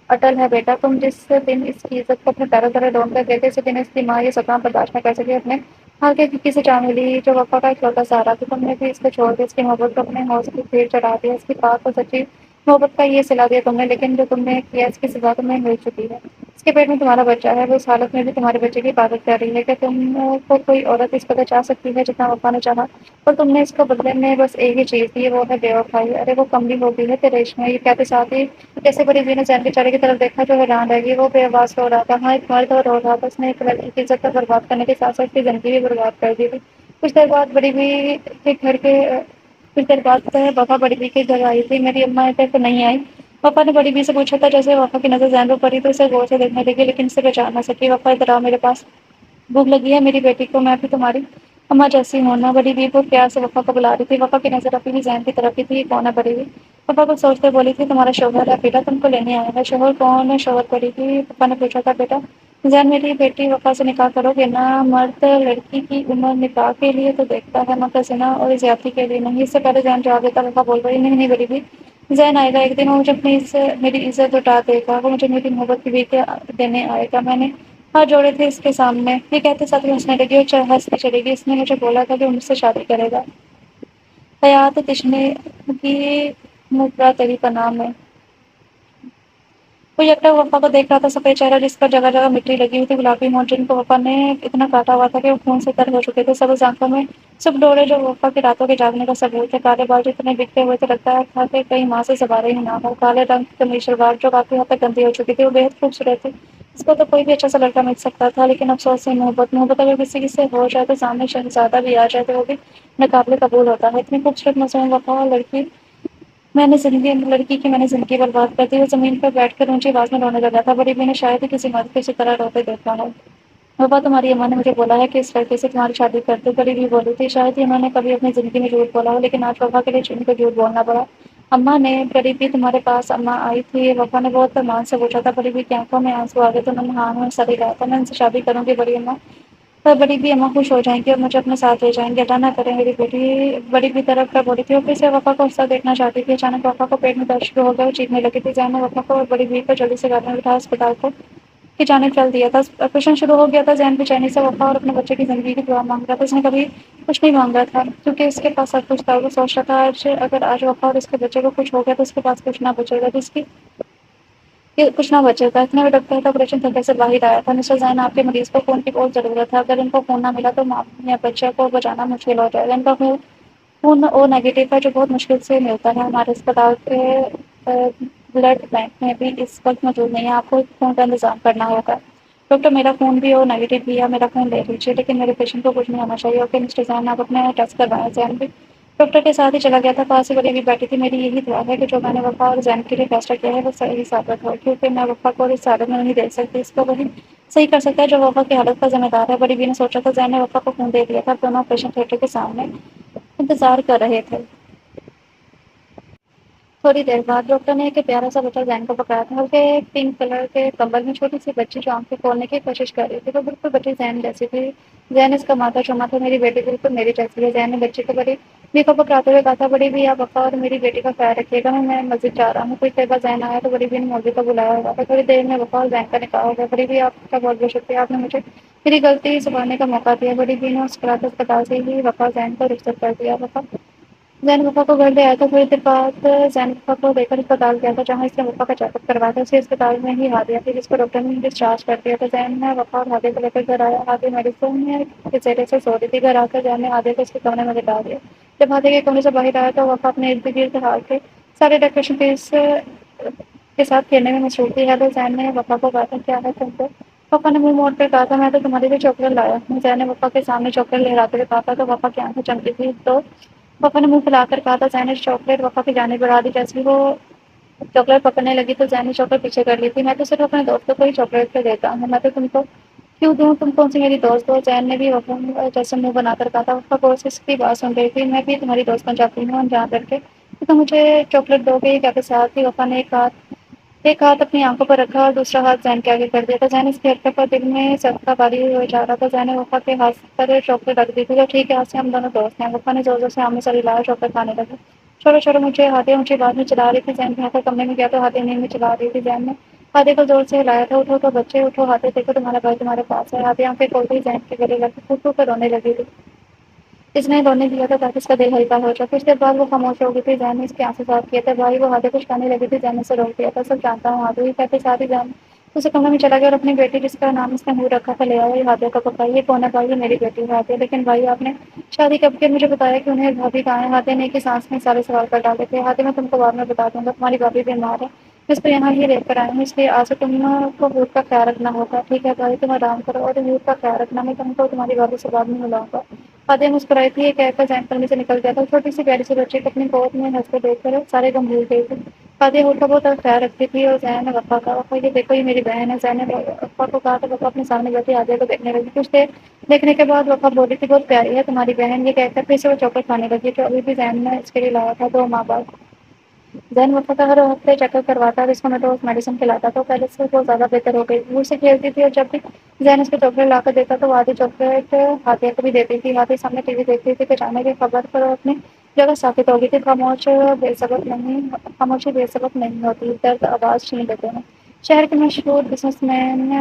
اٹل ہے بیٹا تم جس دن اس کی عزت کو اپنے پیروں تلے ڈونڈ کر گئے تھے اسی دن اس کی ماں یہ سقام برداشت نہ کر سکی اپنے آگے کسی سے جان ملی جو وفا کا اکلوتا سہارا تھا تم نے بھی اس کو چھوڑ دیا اس کی محبت کو اپنے حوض کی بھیڑ چڑھا دیا اس کی پاک اور سچی محبت کا یہ صلہ دیا تم نے لیکن جو تم نے کیا اس کی سزا تمہیں مل چکی ہے اس کے پیٹ میں تمہارا بچہ ہے وہ اس حالت میں بھی تمہارے بچے کی حفاظت کر رہی ہے کہ تم کو کوئی عورت اس قدر چاہ سکتی ہے جتنا وفا نے چاہا اور تم نے اس کو بدلے میں بس ایک ہی چیز دی وہ ہے بے وفائی ارے وہ کملی ہو گئی ہے تیرے عشق میں یہ کہتے ساتھ ہی جیسے بڑی بی نے ذہن کے چہرے کی طرف دیکھا جو حیران رہ گئی وہ بے آواز رو رہا تھا ہاں ایک مرد رو رہا تھا اس نے ایک لڑکی کی عزت کو برباد کرنے کے ساتھ ساتھ اس کی زندگی بھی برباد کر دی تھی کچھ دیر بعد بڑی بی کے گھر کے کچھ دیر بعد وفا بڑی بی کے گھر آئی تھی میری اماں ادھر تو نہیں آئی پاپا نے بڑی بی سے پوچھا تھا جیسے وفا کی نظر ذہن پر پڑی تو اسے غور سے دیکھنے لگی لیکن اسے پہچان نہ سکی وفا ادھر آؤ میرے پاس بھوک لگی ہے میری بیٹی کو میں بھی تمہاری اماں جیسی ہونا بڑی بی کو پیار سے وفا کو بلا رہی تھی وفا کی نظر ابھی بھی ذہن کی طرف ہی تھی کون ہے بڑی بی پپا کچھ سوچتے بولی تھی تمہارا شوہر ہے بیٹا تم کو لینے آیا ہے شوہر کون ہے شوہر بڑی تھی پپا نے پوچھا تھا بیٹا ذہن میری بیٹی وفا سے نکاح کرو گے نہ مرد لڑکی کی عمر نکاح کے لیے تو دیکھتا ہے مگر زنا اور زیادتی کے لیے نہیں اس سے پہلے ذہن جواب دیتا وفا بول رہی نہیں بڑی بی ذہن آئے گا ایک دن وہ مجھے اپنی میری عزت لوٹا دے گا وہ مجھے میری محبت کی بھیک دینے آئے گا میں نے ہاتھ جوڑے تھے اس کے سامنے یہ کہتے ساتھ ہی ہنسنے لگی اور ہنستی چلی گئی اس نے مجھے بولا تھا کہ وہ مجھ سے شادی کرے گا حیات تشنے کی مقرا تری پناہ میں وہ یکتا وفا کو دیکھ رہا تھا سفید چہرہ جس پر جگہ جگہ مٹی لگی ہوئی تھی گلابی ہونٹ جن کو وفا نے اتنا کاٹا ہوا تھا کہ وہ خون سے تر ہو چکے تھے سبز آنکھوں میں سب ڈورے جو وفا کے راتوں کے جاگنے کا ثبوت تھے کالے بال اتنے بکھرے ہوئے تھے لگتا تھا کہ کہیں ماں سے سوارے ہی نہ ہو کالے رنگ کی قمیص شلوار جو کافی حد تک گندی ہو چکی تھی وہ بےحد خوبصورت تھی اس کو تو کوئی بھی اچھا سا لڑکا مل سکتا تھا لیکن افسوس سے محبت اگر کسی سے ہو جائے تو سامنے شہزادہ بھی آ جائے تو وہ بھی ناقابل قبول ہوتا ہے اتنی خوبصورت معصوم وفا لڑکی میں نے زندگی لڑکی کی میں نے زندگی برباد کر دی وہ زمین پر بیٹھ کر اونچی آواز میں رونے لگا تھا بڑی بی نے شاید ہی کسی مرد کو اسی طرح روتے دیکھا ہو وفا تمہاری اماں نے مجھے بولا ہے کہ اس لڑکے سے تمہاری شادی کر دو بڑی بی بولی تھی شاید ہی انہوں نے کبھی اپنی زندگی میں جھوٹ بولا ہو لیکن آج وفا کے لیے جھوٹ کو جھوٹ بولنا پڑا اماں نے بڑی بی تمہارے پاس اماں آئی تھی وفا نے بہت ارمان سے پوچھا تھا بڑی بی کی آنکھوں میں آنسو آگے تو انہوں نے ہاں سر ہلایا تھا میں ان سے شادی کروں گی بڑی اماں پر بڑی بی اماں خوش ہو جائیں گی اور مجھے اپنے ساتھ لے جائیں گے ادا نہ کریں میری بیٹی بڑی بی طرف کر بولی تھی وہ پھر سے وفا کو غصہ دیکھنا چاہتی تھی اچانک وفا کو پیٹ میں درد شروع ہو گیا وہ چیخنے لگی تھی ذہن نے وفا کو اور بڑی بی کو جلدی سے گھر میں بٹھایا اسپتال کو کی جانب چل دیا تھا آپریشن شروع ہو گیا تھا ذہن بے چینی سے وفا اور اپنے بچے کی زندگی کی دعا مانگ رہا تھا اس نے کبھی کچھ نہیں مانگا تھا کیونکہ اس کے پاس سب کچھ تھا وہ سوچ رہا تھا آج اگر آج وفا اور اس کے بچے کو کچھ ہو گیا تو اس کے پاس کچھ نہ بچے گا جس کی کہ کچھ نہ بچے گا اتنے میں ڈاکٹر کا آپریشن تھیٹر سے باہر آیا تھا مسٹر ذہن آپ کے مریض کو خون کی بہت ضرورت ہے اگر ان کو خون نہ ملا تو ماں یا بچے کو بچانا مشکل ہو جائے گا ان کا خون او نیگیٹو ہے جو بہت مشکل سے ملتا ہے ہمارے اسپتال کے بلڈ بینک میں بھی اس وقت موجود نہیں ہے آپ کو خون کا انتظام کرنا ہوگا ڈاکٹر میرا خون بھی او نیگیٹو بھی ہے میرا خون لے لیجیے لیکن میرے پیشنٹ کو کچھ نہیں ہونا چاہیے اوکے مسٹر ذہن آپ اپنا ٹیسٹ کروائیں ذہن بھی ڈاکٹر کے ساتھ ہی چلا گیا تھا پاس ہی بڑی بی بیٹھی تھی میری یہی دعا ہے کہ جو میں نے وفا اور ذہن کے لیے فیصلہ کیا ہے وہ صحیح ثابت ہو کیونکہ میں وفا کو اس حالت میں نہیں دیکھ سکتی اس کو وہی صحیح کر سکتا ہے جو وفا کی حالت کا ذمہ دار ہے بڑی بی نے سوچا تھا ذہن نے وفا کو خون دے دیا تھا دونوں آپریشن تھیٹر کے سامنے انتظار کر رہے تھے تھوڑی دیر بعد ڈاکٹر نے ایک پیارا سا بچہ ذہن کو پکڑا تھا ہلکے پنک کلر کے کمبل میں چھوٹی سی بچی جو آنکھیں کھولنے کی کوشش کر رہی تھی وہ بالکل بچی ذہن جیسی تھی ذہن اس کا ماتا چوما تھا میری بیٹی بالکل میری جیسی ہے ذہن نے بچی کو بڑی بھی کو پکڑاتے ہوئے کہا تھا بڑی بھی آپ اور میری بیٹی کا خیال رکھیے گا میں مسجد جا رہا ہوں کوئی طیبہ ذہن آیا تو بڑی بھی نے مولوی کو بلایا ہوگا تو تھوڑی دیر میں وفا اور ذہن کا نکاح ہوگا بڑی بھی آپ کا بہت بہت شکریہ آپ نے مجھے میری غلطی سنبھالنے کا موقع دیا بڑی بھی نے مسکراتے اسپتال سے ہی وفا ذہن کو رخصت کر دیا وفا زین بپا کو گھر لے آیا تھا تھوڑی دیر بعد زین بپا کو لے کر اسپتال گیا تھا جہاں اس نے بپا کا چیک اپ کروایا تھا اسے اسپتال میں ہی ہادیہ تھی جس کو ڈاکٹر نے ڈسچارج کر دیا تھا زین نے وفا اور ہادیہ کو لے کر گھر آیا ہادیہ میڈیسن میں کس طرح سے سو رہی تھی گھر آ کر زین نے ہادیہ کو اس کے کمرے میں بتا دیا جب ہادیہ کے کمرے سے باہر آیا تو وفا اپنے ارد گرد ہا کے سارے ڈیکوریشن پیس کے ساتھ کھیلنے میں مصروف تھی تو زین نے وفا کو کہا تھا کیا ہے تم کو پپا نے منہ موڑ کر کہا تھا میں تو تمہارے لیے چاکلیٹ لایا ہوں زین نے پپا کے سامنے چاکلیٹ لہراتے ہوئے کہا تھا تو پپا کی آنکھیں چمکی تھی تو پپا نے منہ پھلا کر کہا تھا زین نے چاکلیٹ وفا کی جانب بڑھا دی جیسے وہ چاکلیٹ پکڑنے لگی تو زین نے چاکلیٹ پیچھے کر لی تھی میں تو صرف اپنے دوستوں کو ہی چاکلیٹ پہ دیتا ہوں میں تو تم کو کیوں دوں تم کون سی میری دوست ہو زین نے بھی وفا جیسے منہ بنا کر کہا تھا وفا غور سے اس کی بات سن رہی تھی میں بھی تمہاری دوست بن جاتی ہوں جہاں کر کے تو مجھے چاکلیٹ دو گے کیا کے ساتھ ہی وفا نے ایک ہاتھ اپنی آنکھوں پر رکھا اور دوسرا ہاتھ زین کے آگے کر دیا تھا زین اس کی حرکت پر دل میں صدقہ باری ہو جا رہا تھا زین نے وفا کے ہاتھ پر چاکلیٹ رکھ دی تھی تو ٹھیک ہے آج سے ہم دونوں دوست ہیں وفا نے زور زور سے آمنے سر ہلایا چاکلیٹ کھانے لگی چھوڑو چھوڑو مجھے ہادیہ اونچی آواز میں چلا رہی تھی زین کے ہاتھوں کمرے میں گیا تو ہادیہ نیند میں چلا رہی تھی زین نے ہادیہ کو زور سے ہلایا تھا اٹھو تو بچے اٹھو ہادیہ دیکھو تمہارا بھائی تمہارے پاس ہے ہادیہ آنکھیں کھولتے ہی زین کے گلے لگ کے پھوٹ پھوٹ کر رونے لگی تھی اس نے رونے دیا تھا تاکہ اس کا دل ہلکا ہو جائے کچھ دیر بعد وہ خاموش ہو گئی تھی زین نے اس کے آنسو صاف کیے تھے بھائی وہ ہادیہ کچھ کہنے لگی تھی زین نے اسے روک دیا تھا سب جانتا ہوں ہادیہ یہ کہتے ساتھ ہی زین اسے کمرے میں چلا گیا اور اپنی بیٹی جس کا نام اس نے منہ رکھا تھا لے آیا ہادیہ کا پپا یہ کون ہے بھائی یہ میری بیٹی ہے ہادیہ لیکن بھائی آپ نے شادی کب کی مجھے بتایا کہ انہیں بھابھی کہاں ہے ہادیہ نے ایک ہی سانس میں سارے سوال کر ڈالے تھے ہادیہ میں تم کو بعد میں بتا دوں گا تمہاری بھابھی بیمار ہے اس کو یہاں ہی لے کر آئے ہیں اس لیے آج سے تم کو بھوٹ کا خیال رکھنا ہوگا ٹھیک ہے بھائی تم آرام کرو اور بھوٹ کا خیال رکھنا میں تم کو تمہاری بھابھی سے بعد میں ملاؤں گا ہادیہ مسکرائی تھی یہ کہہ کر زین کمرے سے نکل گیا تھا چھوٹی سی پیاری سی بچی کو اپنی گود میں ہنستے دیکھ کر سارے غم بھول گئے تھے ہادیہ ہو کا بہت خیال رکھتی تھی اور زین نے وفا کا وفا یہ دیکھو یہ میری بہن ہے زین نے وفا کو کہا تو وفا اپنے سامنے بیٹھی ہادیہ کو دیکھنے لگی کچھ دیر دیکھنے کے بعد وفا بولی تھی بہت پیاری ہے تمہاری بہن یہ کہہ کر پھر سے وہ چاکلیٹ کھانے لگی جو ابھی بھی زین نے اس کے لیے لایا تھا 2 ماہ بعد زین وفا کا ہر ہفتے چیک اپ کرواتا اور اس کو میں روز میڈیسن کھلاتا تو پہلے سے بہت زیادہ بہتر ہو گئی وہ اسے کھیلتی تھی اور جب بھی زین اس کو چاکلیٹ لا کر دیتا تو آدھی چاکلیٹ ہادیہ کو بھی دیتی تھی ہادیہ سامنے ٹی وی دیکھتی تھی کہ جانے کی خبر پر اپنی جگہ ثابت ہوگئی تھی خاموشی بے سبب نہیں ہوتی درد آواز چھین لیتے ہیں شہر کے مشہور بزنس مین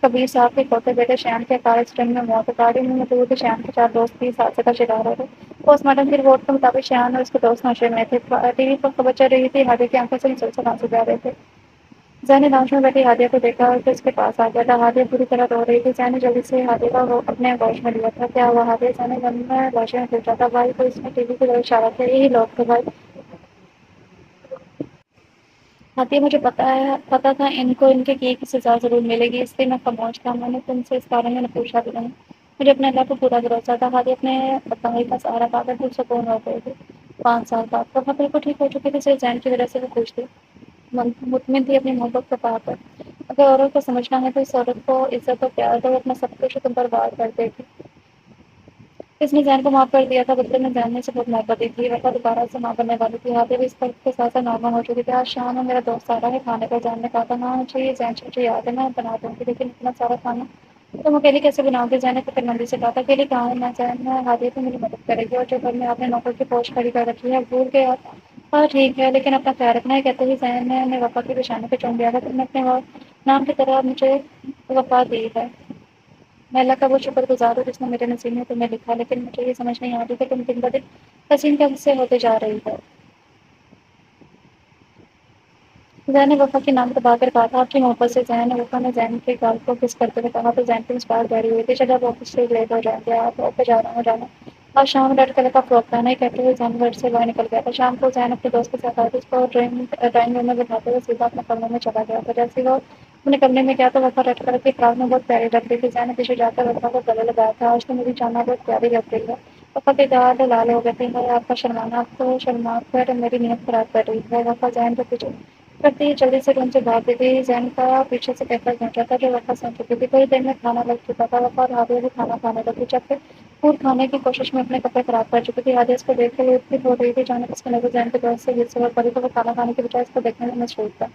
کبیر صاحب کے اکلوتے بیٹے شیام کے کار ایکسیڈنٹ میں موت گاڑی میں موجود تھے شیام کے 4 دوست بھی اس حادثے کا شکار ہوگئے پوسٹ مارٹم کی رپورٹ کے مطابق شیام اور اس کے دوست نشے میں تھے ٹی وی پر خبر چل رہی تھی ہادیہ کی آنکھوں سے مسلسل آنسو بہہ رہے تھے زین نے لاؤنج میں بیٹھی ہادیہ کو دیکھا اور پھر اس کے پاس آ گیا تھا ہادیہ بری طرح رو رہی تھی زین نے جلدی سے ہادیہ کو اپنے ہوش میں لیا تھا کیا ہوا ہادیہ زین نے غم میں لاشیں میں پوچھا تھا بھائی تو اس نے ٹی وی کی طرف اشارہ کیا یہی لوگ تھے بھائی ہادیہ مجھے پتا تھا ان کو ان کے کیے کی سزا ضرور ملے گی اس لیے میں خاموش تھا میں نے تم سے اس بارے میں پوچھا بھی نہیں مجھے اپنے اللہ کو پورا بھروسہ تھا ہادیہ اپنے بھائی کا سہارا پا کر پرسکون ہو گئی تھی 5 سال بعد وفا بالکل ٹھیک ہو چکی تھی صرف زین کی وجہ سے وہ خوش تھی مطمئن تھی اپنی محبت کو پا کر اگر عورت کو سمجھنا ہے تو اس عورت کو عزت و پیار دو اپنا سب کچھ تم پر وار کر دے گی اس نے زین کو معاف کر دیا تھا بدلے میں زین نے اسے بہت محبت دی تھی وفا دوبارہ سے ماں بننے والی تھی ہادیہ بھی اس وقت کے ساتھ ساتھ نارمل ہو چکی تھی آج شام میں میرا دوست آ رہا ہے کھانے کا زین نے کہا تھا ہاں مجھے زین مجھے یاد ہے میں بنا دوں گی لیکن اتنا سارا کھانا تم اکیلے کیسے بناؤ گے زین نے فکر مندی سے کہا تھا اکیلے کہاں ہوں میں زین ہادیہ تو میری مدد کرے گی اور جو گھر میں آپ نے نوکر کی پوچھ کھڑی کر رکھی ہے بھول گئے آپ ہاں ٹھیک ہے لیکن اپنا خیال رکھنا ہے کہتے ہی زین نے وفا کی پیشانی پہ چوم دیا تھا تم نے اپنے نام کی طرح مجھے وفا دی ہے میں اللہ کا وہ شکر گزار ہوں جس نے میرے نصیب میں تمہیں لکھا لیکن مجھے یہ سمجھ نہیں آتی کہ تم دن بہ دن حسین کب سے ہوتے جا رہی ہے زین نے وفا کے نام دبا کر کہا تھا آپ کی محبت سے زین وفا نے زین کے گال کو کس کرتے ہوئے کہا تو زین کی مسکراہٹ گہری ہوئی تھی چلو اب آفس سے لیٹ ہو جائیں گے آپ آفس جا رہا ہوں جانا آج شام ریڈ کلر کا فراک پہنا ہے کہتے ہوئے زین گھر سے باہر نکل گیا تھا شام کو زین اپنے دوست کے ساتھ آئی تھی اس کو ڈرائنگ روم میں بٹھاتے ہوئے سیدھا اپنے کمرے میں چلا گیا تھا جیسے وہ اپنے کمرے میں گیا تو وفا ریڈ کلر کے فراک میں بہت پیاری لگ رہی تھی زین نے پیچھے جا کر وفا کو گلے لگایا تھا آج تو میری جاننا بہت پیاری لگ رہی ہے وفا کے گال لال ہو گئے تھے میں آپ کا شرمانا آپ کو شرما کر میری نیت خراب کر رہی ہے وفا زین کو پیچھے کرتی ہی جلدی سے روم سے بھاگ گئی زین کا پیچھے سے کہتا گھونچا تھا جو وفا سو چکی تھی تھوڑی دیر میں کھانا لگ چکا تھا وفا اور ہادیہ بھی کھانا کھانے لگی جب فوڈ کھانے کی کوشش میں اپنے کپڑے خراب کر چکی تھی، حادث کو دیکھ کے اتنی ہو رہی تھی جانے اس کے نظر ذہن کے بعد سے گر پڑی تو وہ کھانا کھانے کے بجائے اس کو دیکھنے میں مصروف تھا۔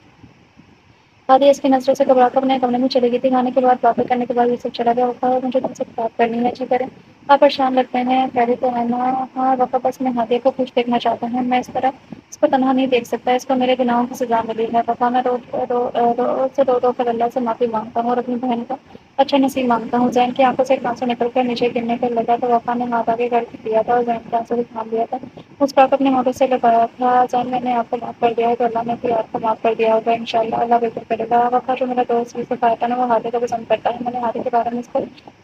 ہادیہ اس کی نظروں سے گھبرا کر اپنے کمرے میں چلی گئی تھی۔ کھانے کے بعد باتیں کرنے کے بعد یوسف چلا گیا۔ وفا مجھے تم سے بات کرنی ہے، اچھی طرح آپ پریشان لگتے ہیں، کہہ رہی تو ہے نا؟ ہاں وفا، بس میں ہادیہ کو خوش دیکھنا چاہتا ہوں، میں اس طرح اس کو تنہا نہیں دیکھ سکتا، اس کو میرے گناہوں کی سزا ملی ہے۔ وفا، میں رو کر اللہ سے معافی مانگتا ہوں اور اپنی بہن کا اچھا نصیب مانگتا ہوں۔ زین کی آنکھوں سے ایک آنسو نکل کر نیچے گرنے پر لگا تو وفا نے ہاتھ آگے کر دیا تھا اور زین کے آنسو کو تھام لیا تھا۔ مسکرا کر اپنے ہونٹوں سے لگایا تھا، زین میں نے آپ کو معاف کر دیا ہے تو اللہ نے بھی آپ کو معاف کر دیا ہوگا انشاءاللہ، اللہ بہتر کرے گا۔ وفا، جو میرا دوست یوسف آیا تھا نا، وہ ہادی کو پسند کرتا ہے، میں نے ہادی کے بارے میں اس کو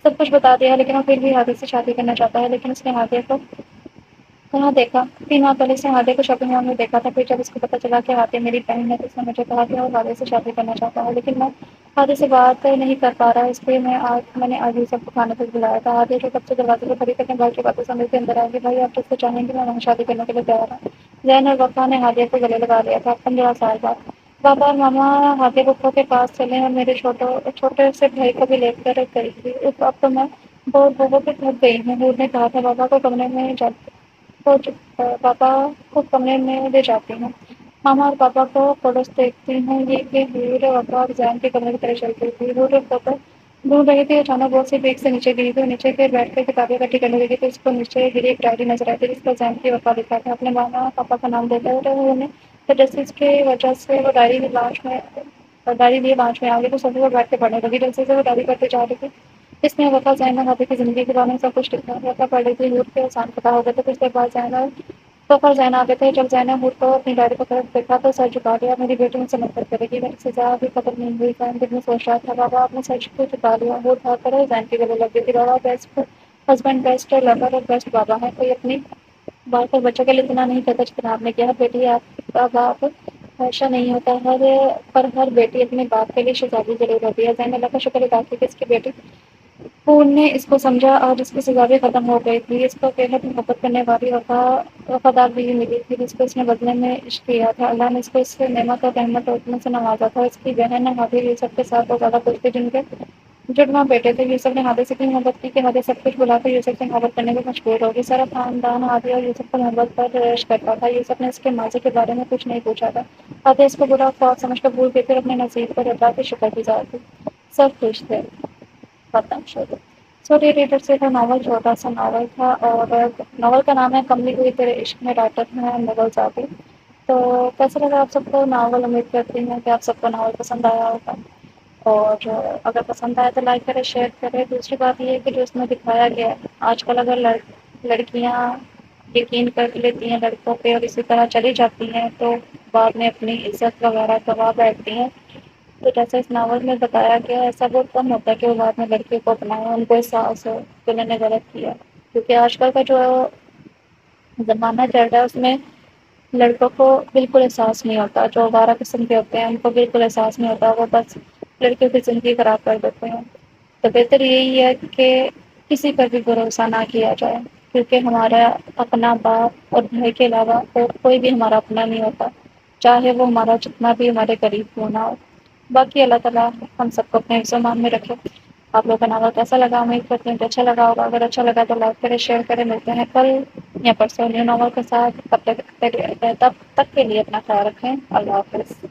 سب کچھ بتا دیا ہے، لیکن وہ پھر بھی ہادی سے شادی کرنا چاہتا ہے۔ لیکن اس نے ہادی کو کہاں دیکھا؟ 3 ماہ پہلے اس نے ہادی کو شاپنگ مال میں دیکھا تھا، پھر جب اس کو پتا چلا کہ ہادی میری بہن ہے تو اس نے مجھے کہا کہ وہ ہادی سے شادی کرنا چاہتا ہے، لیکن میں ہادی سے بات نہیں کر پا رہا، اس لیے میں نے آج یوسف کو کھانے پر بلایا تھا۔ ہادی جو کب سے دروازے کو کھڑی کرنے بھائی کی باتیں سمجھ کے اندر آ گئی۔ بھائی، آپ جس سے چاہیں گے میں وہاں شادی کرنے کے لیے تیار ہوں۔ زین اور وفا نے ہادیہ کو گلے لگا لیا تھا۔ 15 سال بعد بابا اور ماما ہادیہ پھپھو کے پاس چلے اور میرے چھوٹے سے بھائی کو بھی لے کر گئی تھی۔ اب تو میں بہت تھک گئی ہوں، حور نے کہا تھا۔ پاپا کو کمرے میں لے جاتی ہوں، ماما اور پاپا کو پڑوس دیکھتی ہوں۔ یہ کہ حور وفا اور زین کے کمرے کی طرف چلتی تھی۔ حور پاپا ڈھونڈ رہی تھی، اچانک بہت سی بیگ سے نیچے گری تھی اور نیچے پھر بیٹھ کر کتابیں اکٹھی کرنے لگی تھی۔ اس کو نیچے گری ایک ڈائری نظر آئی تھی جس پر زین کی وفا لکھا تھا۔ اپنے ماما پاپا کا نام لیتے ہوئے انہوں نے تجسس کی وجہ سے وہ ڈائری لیے لانچ میں آ گئی تو سبھی وہ بیٹھ کے پڑھنے لگی۔ جلسے سے وہ ڈائری پڑھتے جا رہی تھی، اس میں وفا، زین اور ہادی کی زندگی کے بارے میں سب کچھ لکھا وفا پڑھ رہی تھی۔ حور کے احسان پتہ ہو گئے تھے، کچھ دیر بعد زین اور وفا اور زین آ گئے تھے۔ جب زین نے حور کو اپنی ڈائری کی طرف دیکھا تو سر جھکا لیا۔ میری بیٹی مجھ سے نفرت کرے گی، میری سزا بھی ختم نہیں ہوئی، زین دل میں سوچ رہا تھا۔ بابا، آپ نے سر کیوں جھکا لیا؟ حور بھاگ کر زین کے گلے لگ گئی تھی۔ بابا بیسٹ ہسبینڈ، بیسٹ لور اور بیسٹ بابا ہے، کوئی اپنی بات اور بچوں کے لیے اتنا نہیں کرتا جتنا آپ نے کیا۔ بیٹی، آپ کا باپ ہمیشہ نہیں ہوتا، پر ہر بیٹی اپنے باپ کے لیے شہزادی ضرور ہوتی ہے۔ زین اللہ کا شکر ادا کی کہ اس کی بیٹی خون نے اس کو سمجھا اور اس کی سزا بھی ختم ہو گئی تھی۔ اس کو بے حد محبت کرنے والی وفادار بیوی ملی تھی جس کو اس نے بدلے میں عشق کیا تھا۔ اللہ نے اس کو اس سے نعمت اور رحمت اور عظمت سے نوازا تھا۔ اس کی بہن ہادیہ یوسف کے ساتھ بہت زیادہ خوش تھی، جن کے جڑواں بیٹے تھے۔ یوسف نے ہادیہ سے اتنی محبت کی کہ ہادیہ سب کچھ بھلا کر یوسف سے محبت کرنے میں مجبور ہو گئی۔ سارا خاندان ہادیہ اور یوسف کو محبت پر عشق کرتا تھا۔ یوسف نے اس کے ماضی کے بارے میں کچھ نہیں پوچھا تھا۔ ہادیہ اس کو برا خواب سمجھ کر بھول گئی تھی اور اپنے نصیب پر اللہ کی شکر گزار تھی۔ سب خوش تھے۔ ختم شروع چھوٹی ریڈر سے تھا ناول، چھوٹا سا ناول تھا اور ناول کا نام ہے کملی ہوئی تیرے عشق میں، رائٹر ہیں مغل زادی۔ تو کیسا لگا آپ سب کو ناول؟ امید کرتی ہوں کہ آپ سب کو ناول پسند آیا ہوگا، اور اگر پسند آیا تو لائک کرے، شیئر کرے۔ دوسری بات یہ ہے کہ جو اس میں دکھایا گیا ہے، آج کل اگر لڑکیاں یقین کر لیتی ہیں لڑکوں پہ اور اسی طرح چلی جاتی ہیں تو بعد میں اپنی عزت وغیرہ گنوا بیٹھتی ہیں، تو جیسے اس ناول میں بتایا گیا ہے ایسا بہت کم ہوتا ہے کہ وہ بعد میں لڑکیوں کو اپنائیں، ان کو احساس ہو کہ میں نے غلط کیا، کیونکہ آج کل کا جو زمانہ چل رہا ہے اس میں لڑکوں کو بالکل احساس نہیں ہوتا، جو 12 قسم کے ہوتے ہیں ان کو بالکل احساس نہیں ہوتا، وہ بس لڑکیوں کی زندگی خراب کر دیتے ہیں۔ تو بہتر یہی ہے کہ کسی پر بھی بھروسہ نہ کیا جائے، کیونکہ ہمارا اپنا باپ اور بھائی کے علاوہ اور کوئی بھی ہمارا اپنا نہیں ہوتا، چاہے وہ ہمارا جتنا بھی ہمارے قریب کیوں نہ ہو۔ باقی اللہ تعالیٰ ہم سب کو اپنے حفظ و امان میں رکھے۔ آپ لوگوں کا ناول کیسا لگا؟ امید کرتے ہیں کہ اچھا لگا ہوگا، اگر اچھا لگا تو لائک کرے، شیئر کرے۔ ملتے ہیں کل یا پرسوں نیو ناول کے ساتھ، تب تک کے لیے اپنا خیال رکھیں۔ اللہ حافظ۔